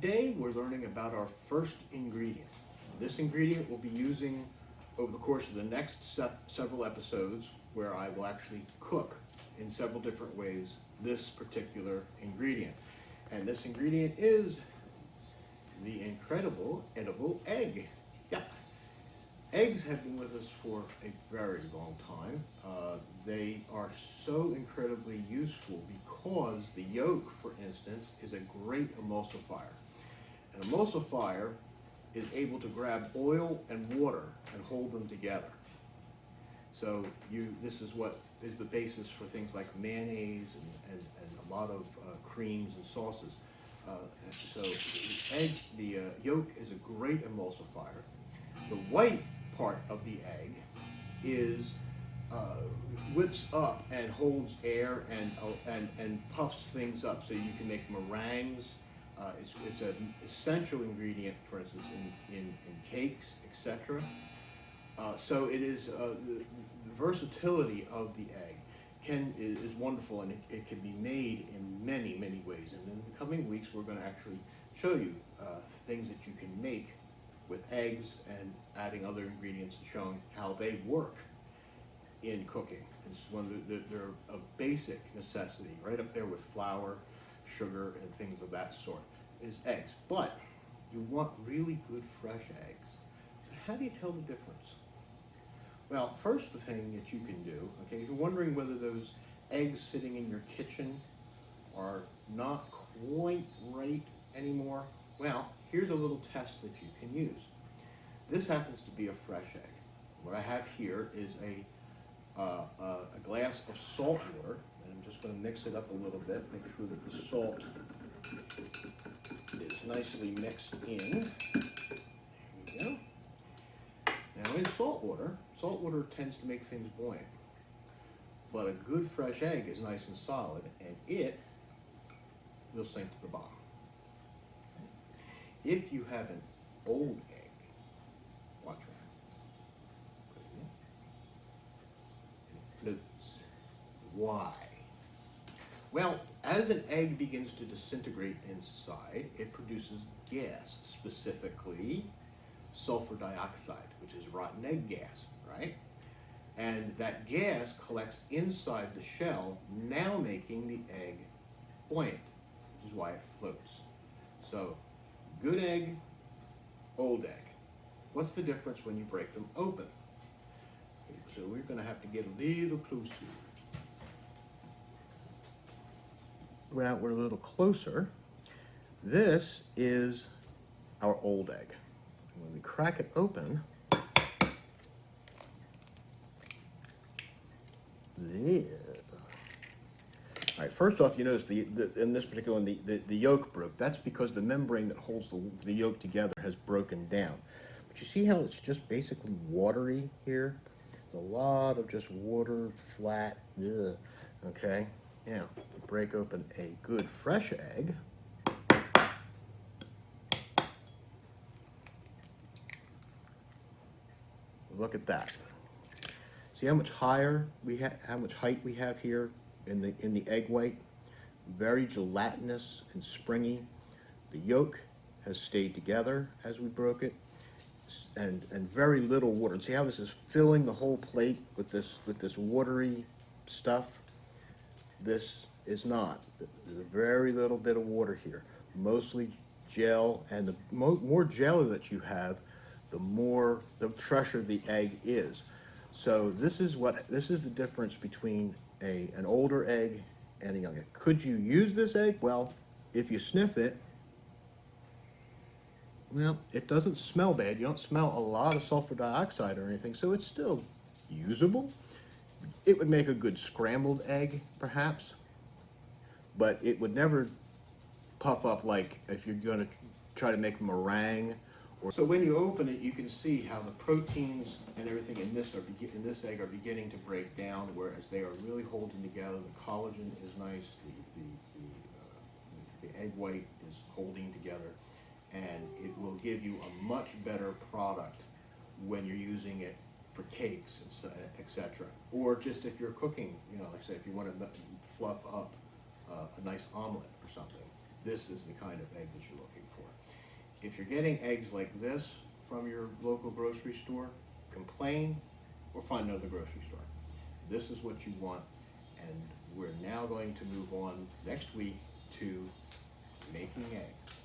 Today we're learning about our first ingredient. This ingredient we'll be using over the course of the next several episodes, where I will actually cook in several different ways this particular ingredient. And this ingredient is the incredible edible egg. Yeah. Eggs have been with us for a very long time. They are so incredibly useful because the yolk, for instance, is a great emulsifier. An emulsifier is able to grab oil and water and hold them together. So this is what is the basis for things like mayonnaise and a lot of creams and sauces. So the yolk is a great emulsifier. The white part of the egg is whips up and holds air and puffs things up, so you can make meringues. It's an essential ingredient, for instance, in cakes, etc. So it is the versatility of the egg is wonderful, and it can be made in many ways. And in the coming weeks, we're going to actually show you things that you can make with eggs and adding other ingredients and showing how they work in cooking. They're a basic necessity, right up there with flour, sugar, and things of that sort, is eggs. But you want really good fresh eggs. So how do you tell the difference? Well, first, the thing that you can do, okay, if you're wondering whether those eggs sitting in your kitchen are not quite right anymore, well, here's a little test that you can use. This happens to be a fresh egg. What I have here is a glass of salt water, and I'm just going to mix it up a little bit, make sure that the salt is nicely mixed in. There we go. Now in salt water tends to make things buoyant, but a good fresh egg is nice and solid, and it will sink to the bottom. If you have an old egg, watch that. Put it in. And it floats. Why? Well, as an egg begins to disintegrate inside, it produces gas, specifically sulfur dioxide, which is rotten egg gas, right? And that gas collects inside the shell, now making the egg buoyant, which is why it floats. So, good egg, old egg. What's the difference when you break them open? Okay, so we're going to have to get a little closer. Well, we're a little closer. This is our old egg. When we crack it open, yeah. All right, first off, you notice in this particular one, the yolk broke. That's because the membrane that holds the yolk together has broken down. But you see how it's just basically watery here? There's a lot of just water, flat, ugh. Okay? Now, break open a good fresh egg. Look at that. See how much higher how much height we have here in the egg white? Very gelatinous and springy. The yolk has stayed together as we broke it, and very little water. See how this is filling the whole plate with this watery stuff? This is not. There's a very little bit of water here, mostly gel, and the more gel that you have, the fresher the egg is. So this is the difference between an older egg and a young egg. Could you use this egg? Well, if you sniff it, well, it doesn't smell bad. You don't smell a lot of sulfur dioxide or anything, so it's still usable. It would make a good scrambled egg, perhaps, but it would never puff up like if you're going to try to make meringue. So when you open it, you can see how the proteins and everything in this egg are beginning to break down, whereas they are really holding together. The collagen is nice, the egg white is holding together, and it will give you a much better product when you're using it for cakes, etc. Or just if you're cooking, like I said, if you want to fluff up a nice omelet or something, this is the kind of egg that you're looking for. If you're getting eggs like this from your local grocery store, complain or find another grocery store. This is what you want, and we're now going to move on next week to making eggs.